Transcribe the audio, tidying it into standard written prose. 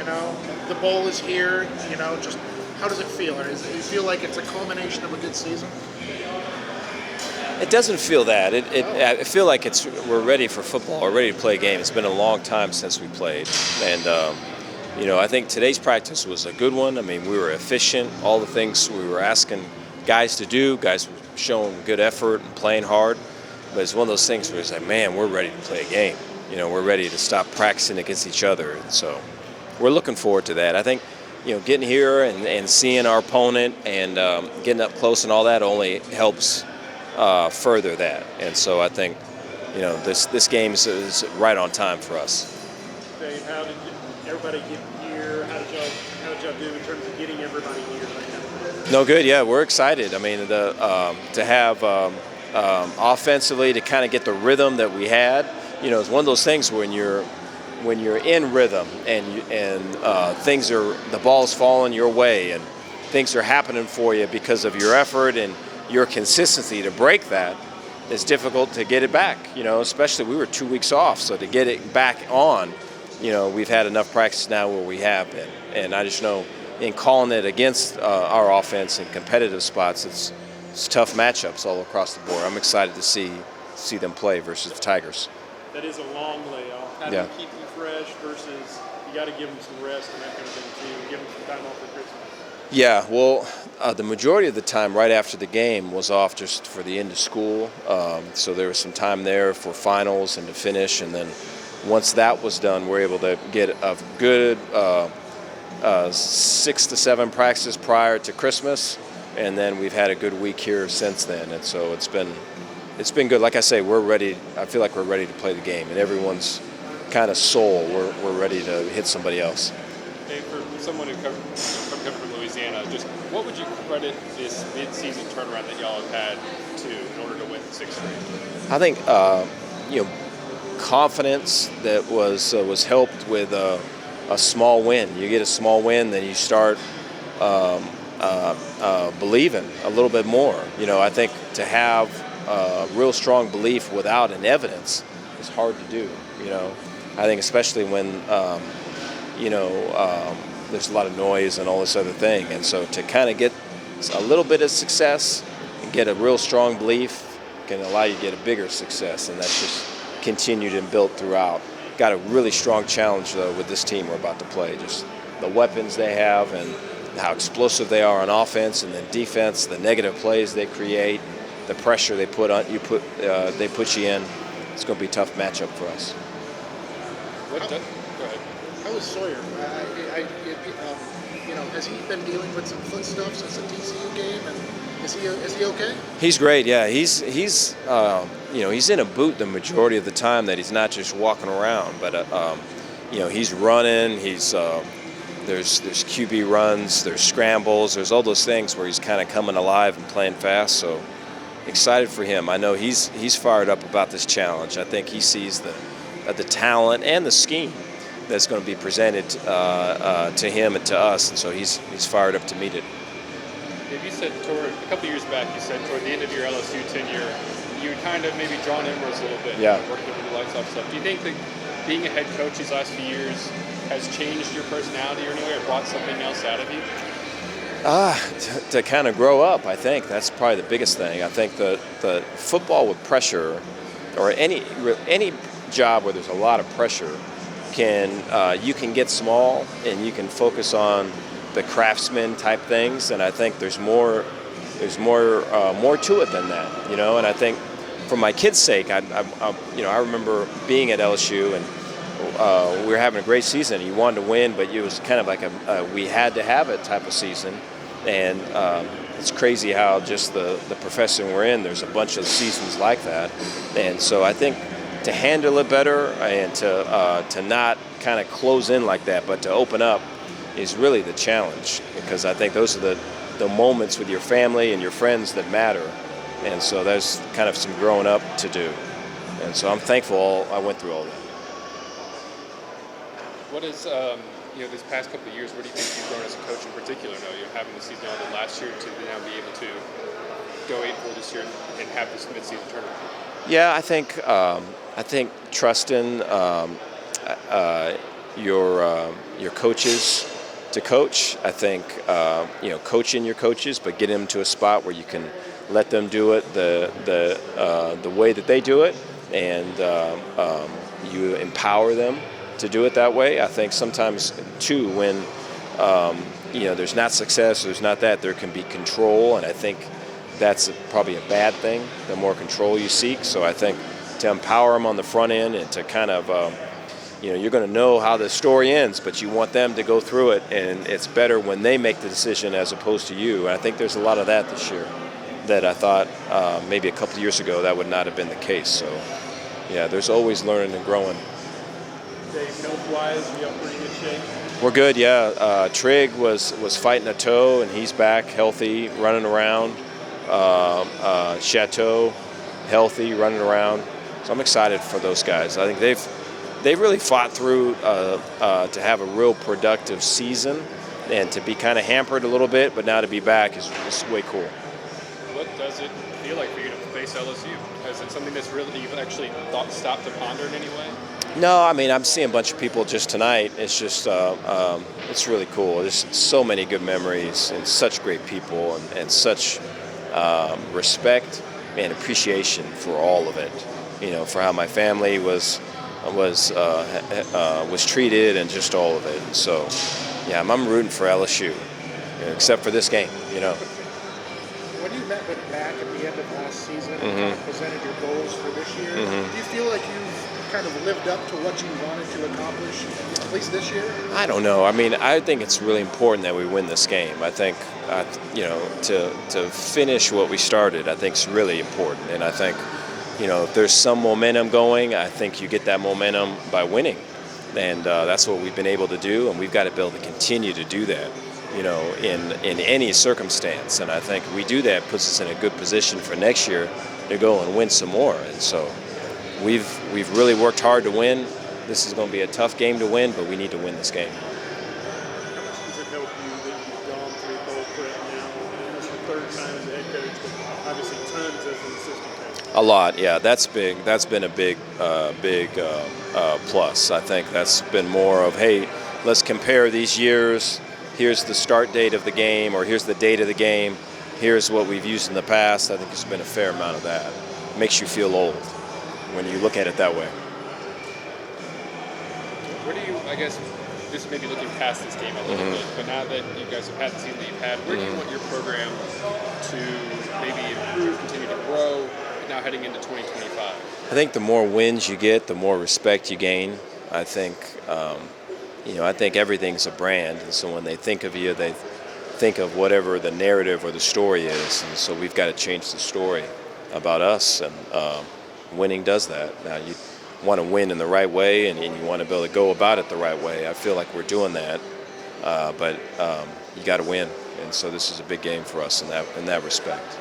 The bowl is here. Just how does it feel? Do you feel like it's a culmination of a good season? It doesn't feel that. I feel like we're ready for football. We're ready to play a game. It's been a long time since we played, and I think today's practice was a good one. I mean, we were efficient. All the things we were asking guys to do, guys were showing good effort and playing hard. But it's one of those things where it's like, man, we're ready to play a game. We're ready to stop practicing against each other, and so we're looking forward to that. I think, getting here and seeing our opponent and getting up close and all that only helps further that. And so I think, this game is right on time for us. Dave, how did everybody get here? How did y'all do in terms of getting everybody here? No, good. Yeah, we're excited. I mean, to have offensively to kind of get the rhythm that we had. It's one of those things when you're in rhythm and the ball's falling your way and things are happening for you because of your effort and your consistency. To break that, it's difficult to get it back. Especially we were 2 weeks off, so to get it back on, we've had enough practice now where we have been, and I just know in calling it against our offense in competitive spots, it's tough matchups all across the board. I'm excited to see them play versus the Tigers. That is a long layoff. How do you keep them fresh versus you got to give them some rest and that kind of thing too, give them some time off for Christmas? Yeah, well, the majority of the time right after the game was off just for the end of school. So there was some time there for finals and to finish. And then once that was done, we're able to get a good 6 to 7 practices prior to Christmas. And then we've had a good week here since then. And so it's been good. Like I say, we're ready. I feel like we're ready to play the game. And everyone's kind of soul, we're ready to hit somebody else. Hey, for someone who comes from Louisiana, just what would you credit this mid-season turnaround that y'all have had to in order to win 6 straight? I think confidence that was helped with a small win. You get a small win, then you start believing a little bit more. I think to have real strong belief without an evidence is hard to do. I think especially when there's a lot of noise and all this other thing. And so to kind of get a little bit of success and get a real strong belief can allow you to get a bigger success. And that's just continued and built throughout. Got a really strong challenge, though, with this team we're about to play. Just the weapons they have and how explosive they are on offense and then defense, the negative plays they create, the pressure they put you in. It's going to be a tough matchup for us. Go ahead. How is Sawyer? Has he been dealing with some foot stuff since the TCU game? And is he okay? He's great. Yeah, he's he's in a boot the majority of the time. That he's not just walking around, but he's running. He's there's QB runs, there's scrambles, there's all those things where he's kind of coming alive and playing fast. So excited for him. I know he's fired up about this challenge. I think he sees the talent and the scheme that's going to be presented to him and to us, and so he's fired up to meet it. If you said a couple years back, you said toward the end of your LSU tenure, you kind of maybe drawn inwards a little bit, working with the lights off stuff. Do you think that being a head coach these last few years has changed your personality or any way, or brought something else out of you? To kind of grow up, I think that's probably the biggest thing. I think the football with pressure, or any job where there's a lot of pressure, you can get small and you can focus on the craftsman type things, and I think there's more to it than that, And I think for my kids' sake, I remember being at LSU and we were having a great season. You wanted to win, but it was kind of like we had to have it type of season. And it's crazy how just the profession we're in, there's a bunch of seasons like that. And so I think to handle it better and to not kind of close in like that, but to open up is really the challenge, because I think those are the moments with your family and your friends that matter. And so there's kind of some growing up to do. And so I'm thankful I went through all that. What is, this past couple of years, what do you think you've grown as a coach in particular? You're having the season on last year to now be able to go 8-4 this year and have this mid-season tournament. Yeah, I think trusting, your coaches to coach. I think coaching your coaches, but getting them to a spot where you can let them do it the way that they do it, and you empower them to do it that way. I think sometimes too, when there's not success, there's not that, there can be control, and I think that's probably a bad thing, the more control you seek. So I think to empower them on the front end and to kind of, you're going to know how the story ends, but you want them to go through it, and it's better when they make the decision as opposed to you. And I think there's a lot of that this year that I thought maybe a couple of years ago that would not have been the case. So, yeah, there's always learning and growing. Dave, health-wise, you in pretty good shape? We're good, yeah. Trig was fighting a toe, and he's back healthy, running around. Chateau, healthy, running around. So I'm excited for those guys. I think they've really fought through to have a real productive season, and to be kind of hampered a little bit, but now to be back is way cool. What does it feel like for you to face LSU? Is it something that's really you've actually stopped to ponder in any way? No, I mean, I'm seeing a bunch of people just tonight. It's just, it's really cool. There's so many good memories and such great people, and such respect and appreciation for all of it. For how my family was treated, and just all of it. And so, yeah, I'm rooting for LSU, except for this game. When you met with Mac at the end of last season and kind of presented your goals for this year, do you feel like you've kind of lived up to what you wanted to accomplish, at least this year? I don't know. I mean, I think it's really important that we win this game. I think, to finish what we started, I think is really important. And I think, if there's some momentum going, I think you get that momentum by winning. And that's what we've been able to do, and we've got to be able to continue to do that, in any circumstance. And I think we do that, puts us in a good position for next year to go and win some more. And so we've really worked hard to win. This is going to be a tough game to win, but we need to win this game. How much does it help you that you've gone through bowl prep now? This is your third time as a head coach, but obviously tons as an assistant coach. A lot, yeah. That's big. That's been a big plus. I think that's been more of, hey, let's compare these years. Here's the start date of the game, or here's the date of the game. Here's what we've used in the past. I think there's been a fair amount of that. It makes you feel old when you look at it that way. Where do you, I guess, this may be looking past this game a little bit, but now that you guys have had the season that you've had, where do you want your program to maybe improve, continue to grow, now heading into 2025? I think the more wins you get, the more respect you gain. I think, I think everything's a brand, and so when they think of you, they think of whatever the narrative or the story is, and so we've got to change the story about us, and winning does that. Now, you want to win in the right way, and you want to be able to go about it the right way. I feel like we're doing that, but you got to win, and so this is a big game for us in that respect.